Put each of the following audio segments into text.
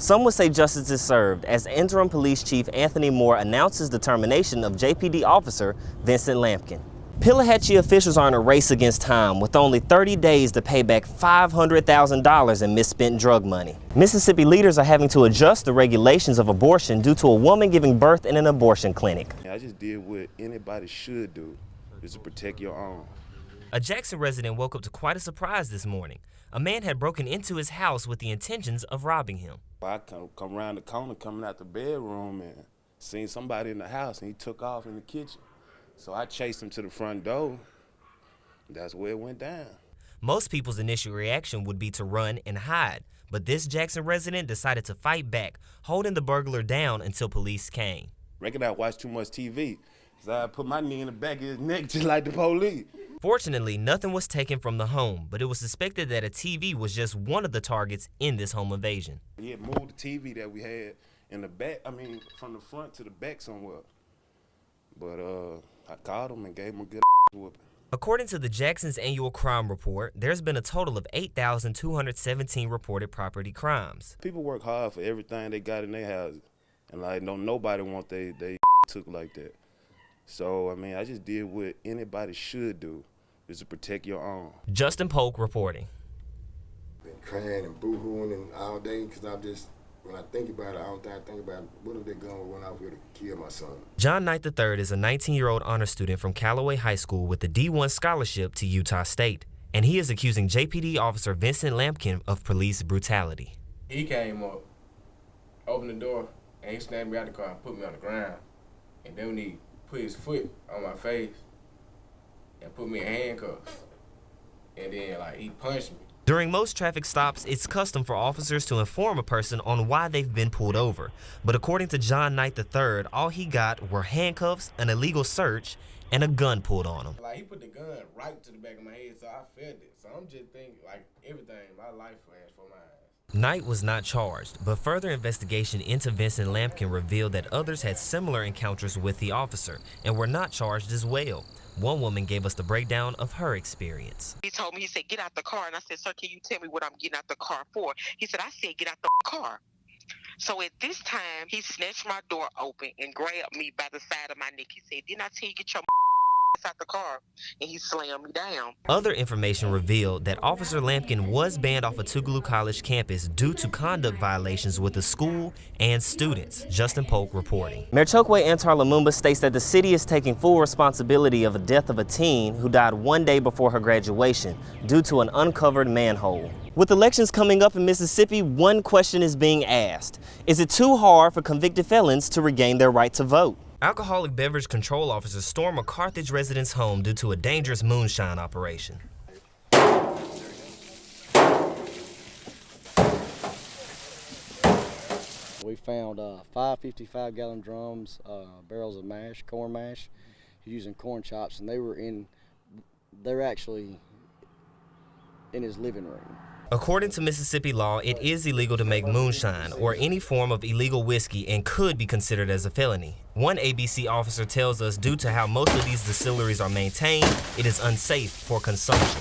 Some would say justice is served as Interim Police Chief Anthony Moore announces the termination of JPD officer Vincent Lampkin. Pillahatchee officials are in a race against time with only 30 days to pay back $500,000 in misspent drug money. Mississippi leaders are having to adjust the regulations of abortion due to a woman giving birth in an abortion clinic. I just did what anybody should do, is to protect your own. A Jackson resident woke up to quite a surprise this morning. A man had broken into his house with the intentions of robbing him. I come around the corner coming out the bedroom and seen somebody in the house, and he took off in the kitchen. So I chased him to the front door. That's where it went down. Most people's initial reaction would be to run and hide, but this Jackson resident decided to fight back, holding the burglar down until police came. Reckon I watched too much TV, so I put my knee in the back of his neck just like the police. Fortunately, nothing was taken from the home, but it was suspected that a TV was just one of the targets in this home invasion. He had moved the TV that we had in the back, from the front to the back somewhere. But I caught him and gave him a good whooping. According to the Jackson's annual crime report, there's been a total of 8,217 reported property crimes. People work hard for everything they got in their houses, and nobody want they took like that. So I just did what anybody should do, is to protect your own. JustinP reporting. Been crying and boo-hooing and all day because when I think about it, I don't think I think about what if they're going to run out here to kill my son. John Knight III is a 19-year-old honor student from Callaway High School with a D1 scholarship to Utah State, and he is accusing JPD officer Vincent Lampkin of police brutality. He came up, opened the door, and he snapped me out the car and put me on the ground. And then when he put his foot on my face and put me in handcuffs, and then he punched me. During most traffic stops, it's custom for officers to inform a person on why they've been pulled over. But according to John Knight III, all he got were handcuffs, an illegal search, and a gun pulled on him. He put the gun right to the back of my head, so I felt it. So I'm just thinking, everything, my life flashed for my eyes. Knight was not charged, but further investigation into Vincent Lampkin revealed that others had similar encounters with the officer and were not charged as well. One woman gave us the breakdown of her experience. He told me, he said, get out the car. And I said, sir, can you tell me what I'm getting out the car for? He said, I said, get out the car. So at this time, he snatched my door open and grabbed me by the side of my neck. He said, didn't I tell you get your out the car? And he slammed me down. Other information revealed that Officer Lampkin was banned off of Tougaloo College campus due to conduct violations with the school and students. JustinP reporting. Mayor Chokwe Antar Lumumba states that the city is taking full responsibility of the death of a teen who died one day before her graduation due to an uncovered manhole. With elections coming up in Mississippi, one question is being asked. Is it too hard for convicted felons to regain their right to vote? Alcoholic beverage control officers storm a Carthage resident's home due to a dangerous moonshine operation. We found 5 55-gallon drums, barrels of mash, corn mash, using corn chops, and they're actually in his living room. According to Mississippi law, it is illegal to make moonshine or any form of illegal whiskey and could be considered as a felony. One ABC officer tells us due to how most of these distilleries are maintained, it is unsafe for consumption.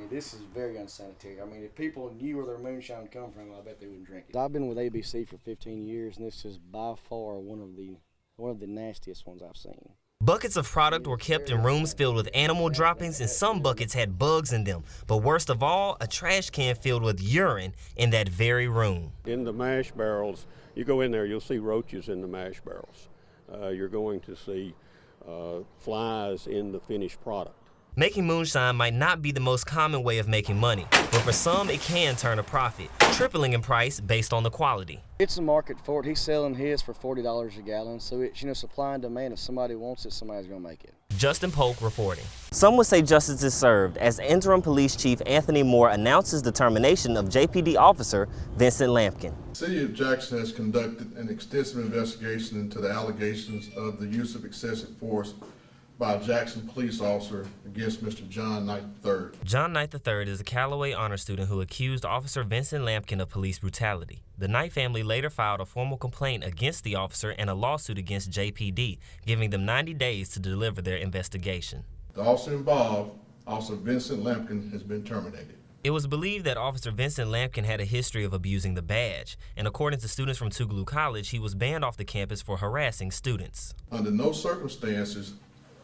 This is very unsanitary. If people knew where their moonshine come from, I bet they wouldn't drink it. I've been with ABC for 15 years, and this is by far one of the nastiest ones I've seen. Buckets of product were kept in rooms filled with animal droppings, and some buckets had bugs in them. But worst of all, a trash can filled with urine in that very room. In the mash barrels, you go in there, you'll see roaches in the mash barrels. You're going to see flies in the finished product. Making moonshine might not be the most common way of making money, but for some it can turn a profit, tripling in price based on the quality. It's a market for it. He's selling his for $40 a gallon, so it's supply and demand. If somebody wants it, somebody's gonna make it. JustinP reporting. Some would say justice is served as Interim Police Chief Anthony Moore announces the termination of JPD officer Vincent Lampkin. The City of Jackson has conducted an extensive investigation into the allegations of the use of excessive force by a Jackson police officer against Mr. John Knight III. John Knight III is a Callaway honor student who accused Officer Vincent Lampkin of police brutality. The Knight family later filed a formal complaint against the officer and a lawsuit against JPD, giving them 90 days to deliver their investigation. The officer involved, Officer Vincent Lampkin, has been terminated. It was believed that Officer Vincent Lampkin had a history of abusing the badge, and according to students from Tougaloo College, he was banned off the campus for harassing students. Under no circumstances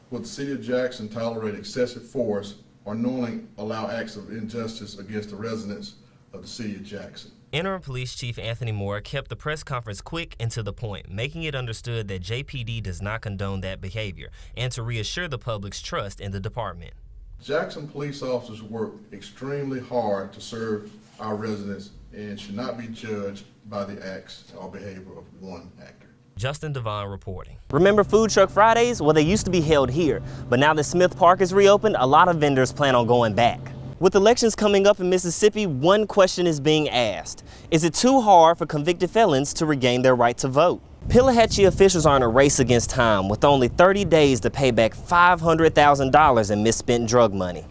would the City of Jackson tolerate excessive force or knowingly allow acts of injustice against the residents of the City of Jackson. Interim Police Chief Anthony Moore kept the press conference quick and to the point, making it understood that JPD does not condone that behavior, and to reassure the public's trust in the department. Jackson police officers work extremely hard to serve our residents and should not be judged by the acts or behavior of one actor. Justin Devon reporting. Remember Food Truck Fridays? Well, they used to be held here, but now that Smith Park is reopened, a lot of vendors plan on going back. With elections coming up in Mississippi, one question is being asked. Is it too hard for convicted felons to regain their right to vote? Pillahatchee officials are in a race against time with only 30 days to pay back $500,000 in misspent drug money.